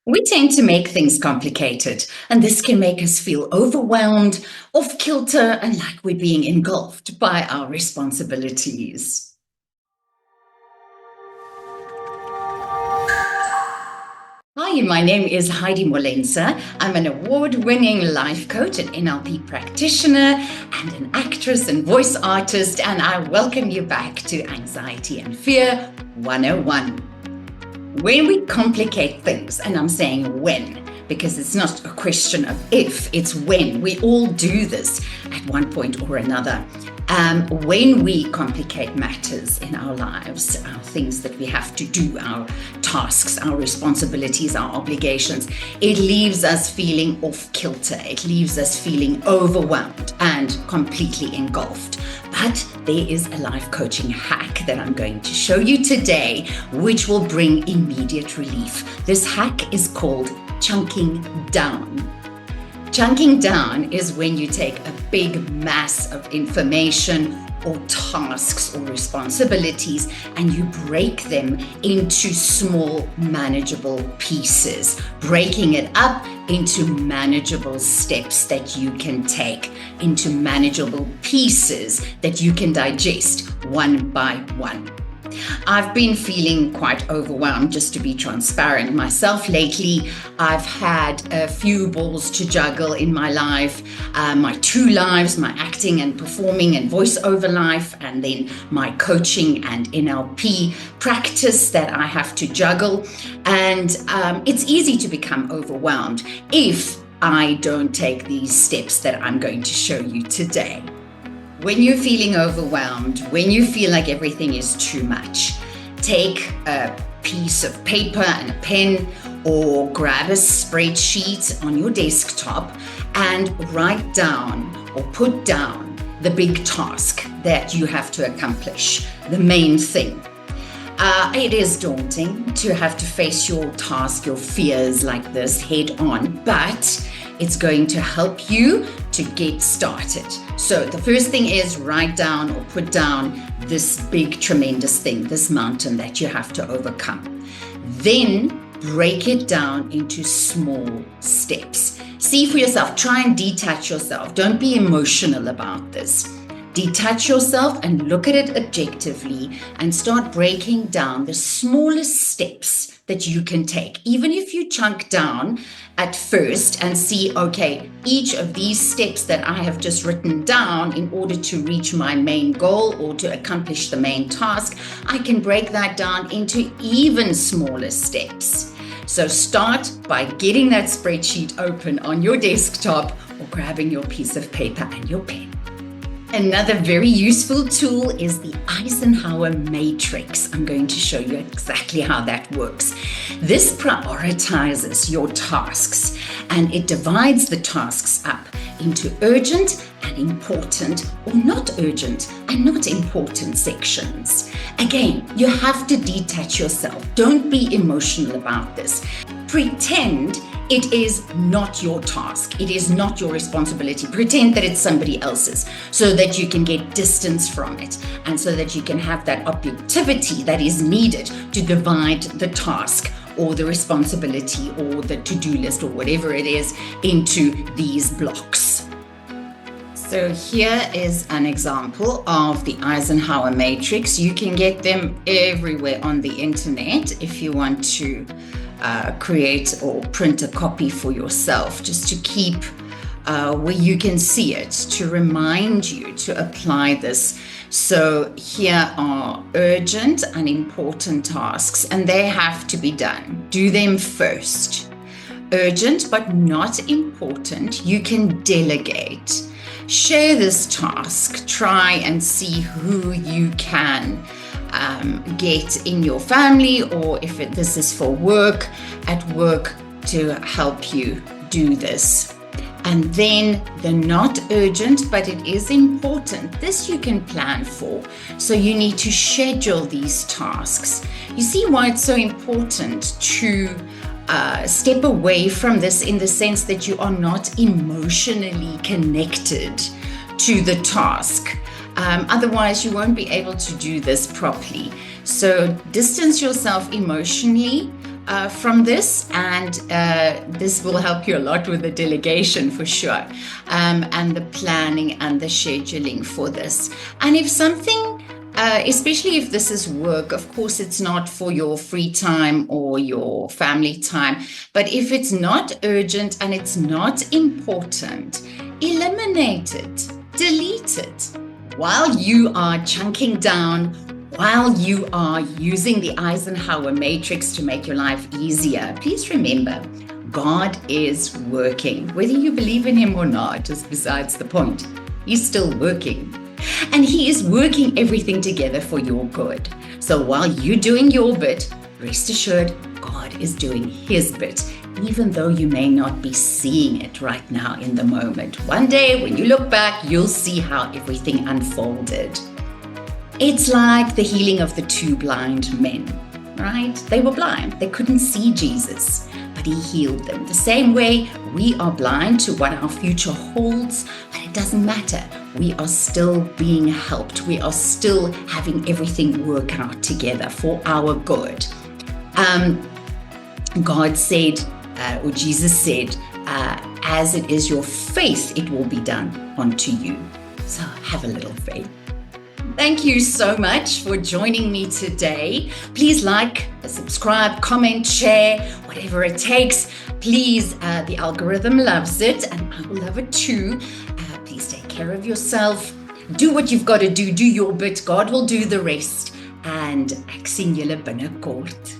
We tend to make things complicated, and this can make us feel overwhelmed, off kilter, and like we're being engulfed by our responsibilities. Hi, my name is Heidi Molenza. I'm an award-winning life coach, an NLP practitioner, and an actress and voice artist, and I welcome you back to Anxiety and Fear 101. When we complicate things, and I'm saying when, because it's not a question of if, it's when. We all do this at one point or another. When we complicate matters in our lives, our things that we have to do, our tasks, our responsibilities, our obligations, it leaves us feeling off kilter. It leaves us feeling overwhelmed and completely engulfed. But there is a life coaching hack that I'm going to show you today, which will bring immediate relief. This hack is called chunking down. Chunking down is when you take a big mass of information or tasks or responsibilities and you break them into small, manageable pieces, breaking it up into manageable steps that you can take, into manageable pieces that you can digest one by one. I've been feeling quite overwhelmed, just to be transparent myself lately. I've had a few balls to juggle in my life, my two lives, my acting and performing and voiceover life, and then my coaching and NLP practice that I have to juggle. And it's easy to become overwhelmed if I don't take these steps that I'm going to show you today. When you're feeling overwhelmed, when you feel like everything is too much, take a piece of paper and a pen or grab a spreadsheet on your desktop and write down or put down the big task that you have to accomplish, the main thing. It is daunting to have to face your task, your fears like this head on, but it's going to help you to get started. So the first thing is write down or put down this big, tremendous thing, this mountain that you have to overcome. Then break it down into small steps. See for yourself, try and detach yourself. Don't be emotional about this. Detach yourself and look at it objectively and start breaking down the smallest steps that you can take. Even if you chunk down at first and see, okay, each of these steps that I have just written down in order to reach my main goal or to accomplish the main task, I can break that down into even smaller steps. So start by getting that spreadsheet open on your desktop or grabbing your piece of paper and your pen. Another very useful tool is the Eisenhower Matrix. I'm going to show you exactly how that works. This prioritizes your tasks and it divides the tasks up into urgent and important or not urgent and not important sections. Again, you have to detach yourself. Don't be emotional about this. Pretend it is not your task. It is not your responsibility. Pretend that it's somebody else's so that you can get distance from it and so that you can have that objectivity that is needed to divide the task or the responsibility or the to-do list or whatever it is into these blocks. So here is an example of the Eisenhower Matrix. You can get them everywhere on the internet if you want to create or print a copy for yourself, just to keep where you can see it, to remind you to apply this. So here are urgent and important tasks, and they have to be done. Do them first. Urgent but not important, you can delegate. Share this task. Try and see who you can get in your family, or if this is for work, at work, to help you do this. And then the not urgent, but it is important, this you can plan for. So you need to schedule these tasks. You see why it's so important to step away from this, in the sense that you are not emotionally connected to the task. Otherwise, you won't be able to do this properly. So distance yourself emotionally from this, and this will help you a lot with the delegation for sure, and the planning and the scheduling for this. And if something, especially if this is work, of course, it's not for your free time or your family time, but if it's not urgent and it's not important, eliminate it, delete it. While you are chunking down, while you are using the Eisenhower Matrix to make your life easier, please remember, God is working. Whether you believe in Him or not is besides the point. He's still working. And He is working everything together for your good. So while you're doing your bit, rest assured, God is doing His bit, even though you may not be seeing it right now in the moment. One day, when you look back, you'll see how everything unfolded. It's like the healing of the two blind men, right? They were blind. They couldn't see Jesus, but He healed them. The same way we are blind to what our future holds, but it doesn't matter. We are still being helped. We are still having everything work out together for our good. God said, or Jesus said, as it is your faith, it will be done unto you. So have a little faith. Thank you so much for joining me today. Please like, subscribe, comment, share, whatever it takes. Please, the algorithm loves it, and I will love it too. Please take care of yourself. Do what you've got to do. Do your bit. God will do the rest. And ek sien julle binnekort.